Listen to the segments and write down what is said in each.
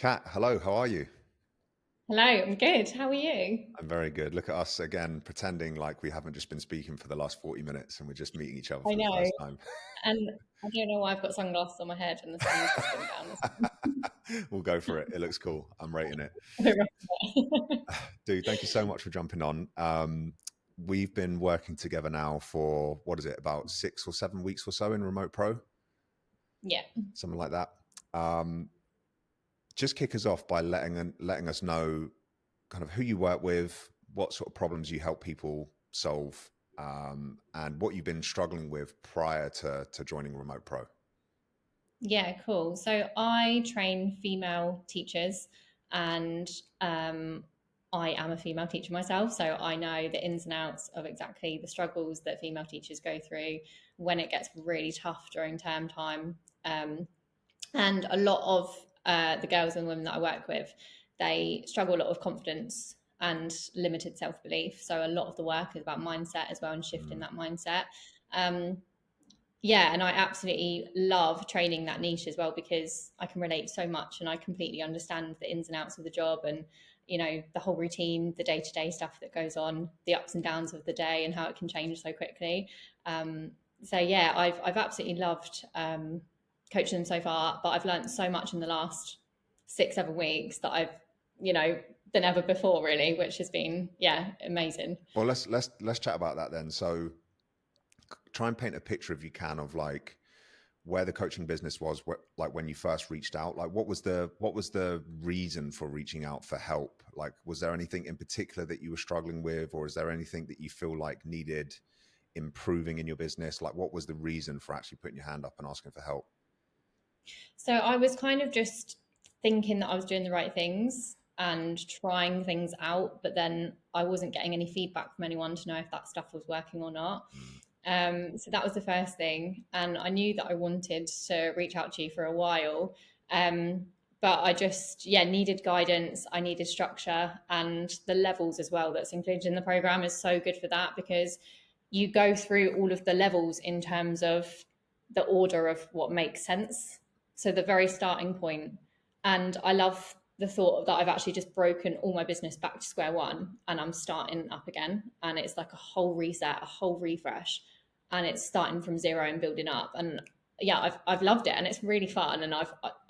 Kat, hello, how are you? Hello, I'm good. How are you? I'm very good. Look at us again, pretending like we haven't just been speaking for the last 40 minutes and we're just meeting each other I for the know. first time. And I don't know why I've got sunglasses on my head and the sun's just gone down this We'll go for it. It looks cool. I'm rating it. morning. Dude, thank you so much for jumping on. We've been working together now for, what is it, about 6 or 7 weeks or so in Remote Pro, Yeah. something like that. Um, just kick us off by letting us know kind of who you work with, what sort of problems you help people solve, and what you've been struggling with prior to joining Remote Pro. Yeah, cool. So I train female teachers and um, I am a female teacher myself. So I know the ins and outs of exactly the struggles that female teachers go through when it gets really tough during term time. Um, And a lot of the girls and women that I work with, they struggle a lot with confidence and limited self belief. So a lot of the work is about mindset as well and shifting Mm. that mindset. Um, yeah, and I absolutely love training that niche as well because I can relate so much and I completely understand the ins and outs of the job and the whole routine, the day to day stuff that goes on, the ups and downs of the day, and how it can change so quickly. So yeah, I've absolutely loved coaching them so far, but I've learned so much in the last 6 7 weeks that I've you know than ever before really, which has been amazing. Well, let's chat about that then. So, try and paint a picture if you can of like where the coaching business was, like when you first reached out. Like, what was the reason for reaching out for help? Like, was there anything in particular that you were struggling with, or is there anything that you feel like needed improving in your business? Like, what was the reason for actually putting your hand up and asking for help? So I was kind of just thinking that I was doing the right things and trying things out, but then I wasn't getting any feedback from anyone to know if that stuff was working or not. Mm. So that was the first thing. And I knew that I wanted to reach out to you for a while. Um, but I just, needed guidance. I needed structure and the levels as well that's included in the program is so good for that because you go through all of the levels in terms of the order of what makes sense. So the very starting point. And I love the thought that I've actually just broken all my business back to square one and I'm starting up again. And it's like a whole reset, a whole refresh. And it's starting from zero and building up. And yeah, I've loved it and it's really fun. And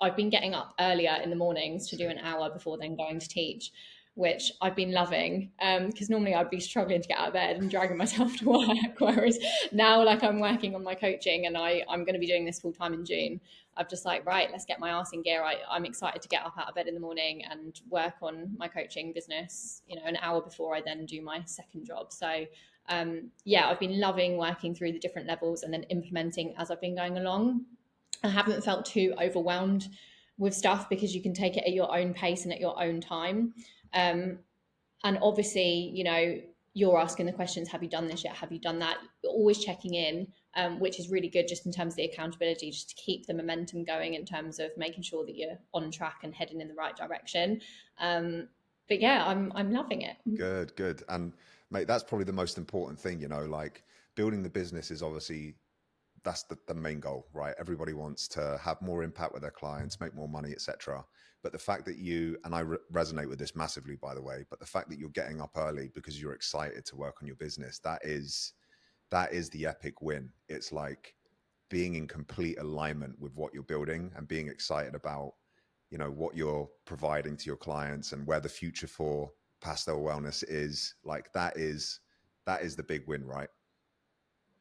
I've been getting up earlier in the mornings to do Sick. an hour before then going to teach, which I've been loving. Because normally I'd be struggling to get out of bed and dragging myself to work. Whereas now, like I'm working on my coaching and I'm going to be doing this full time in June. I'm just like, right, let's get my ass in gear. I'm excited to get up out of bed in the morning and work on my coaching business, an hour before I then do my second job. So, I've been loving working through the different levels and then implementing as I've been going along. I haven't felt too overwhelmed with stuff because you can take it at your own pace and at your own time. Um, and obviously, you're asking the questions, have you done this yet? Have you done that? You're always checking in, which is really good just in terms of the accountability, just to keep the momentum going in terms of making sure that you're on track and heading in the right direction. But yeah, I'm loving it. Good, good. And mate, that's probably the most important thing, like building the business is obviously that's the main goal, right? Everybody wants to have more impact with their clients, make more money, etc. But the fact that you and I resonate with this massively, by the way, but the fact that you're getting up early because you're excited to work on your business, that is the epic win. It's like being in complete alignment with what you're building and being excited about, what you're providing to your clients and where the future for pastel wellness is. Like that is the big win, right?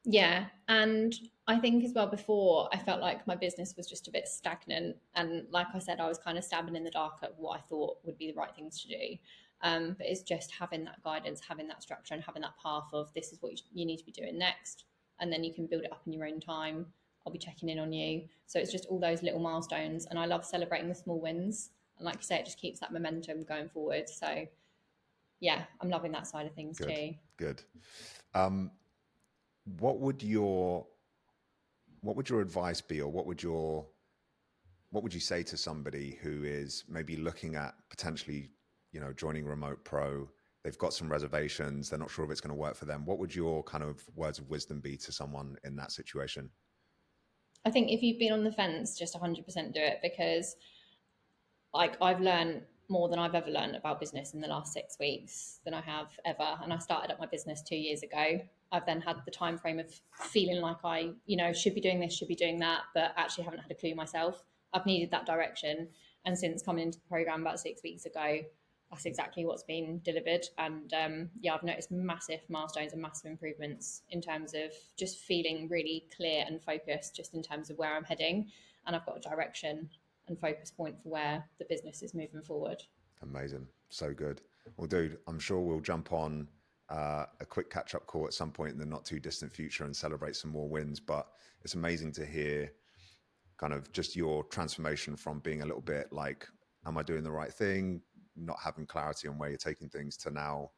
Yeah. And I think as well, before I felt like my business was just a bit stagnant. And like I said, I was kind of stabbing in the dark at what I thought would be the right things to do. But it's just having that guidance, having that structure, and having that path of this is what you need to be doing next. And then you can build it up in your own time. I'll be checking in on you. So it's just all those little milestones. And I love celebrating the small wins. And like you say, it just keeps that momentum going forward. So yeah, I'm loving that side of things Good, too. good. Um, what would your what would your advice be, or what would you say to somebody who is maybe looking at potentially, joining Remote Pro? They've got some reservations. They're not sure if it's going to work for them. What would your kind of words of wisdom be to someone in that situation? I think if you've been on the fence, just 100% do it because like I've learned more than I've ever learned about business in the last 6 weeks than I have ever. And I started up my business 2 years ago. I've then had the time frame of feeling like I, should be doing this, should be doing that, but actually haven't had a clue myself. I've needed that direction. And since coming into the program about 6 weeks ago, that's exactly what's been delivered. And yeah, I've noticed massive milestones and massive improvements in terms of just feeling really clear and focused, just in terms of where I'm heading. And I've got a direction and focus point for where the business is moving forward. Amazing. So good. Well, dude, I'm sure we'll jump on a quick catch up call at some point in the not too distant future and celebrate some more wins. But it's amazing to hear kind of just your transformation from being a little bit like, am I doing the right thing? Not having clarity on where you're taking things to now.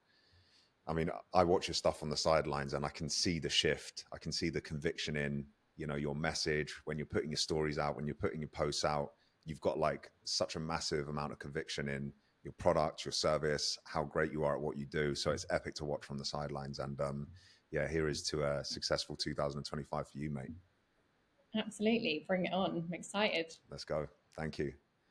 I mean, I watch your stuff on the sidelines and I can see the shift. I can see the conviction in, your message when you're putting your stories out, when you're putting your posts out. You've got like such a massive amount of conviction in your product, your service, how great you are at what you do. So it's epic to watch from the sidelines. And yeah, here is to a successful 2025 for you, mate. Absolutely. Bring it on. I'm excited. Let's go. Thank you.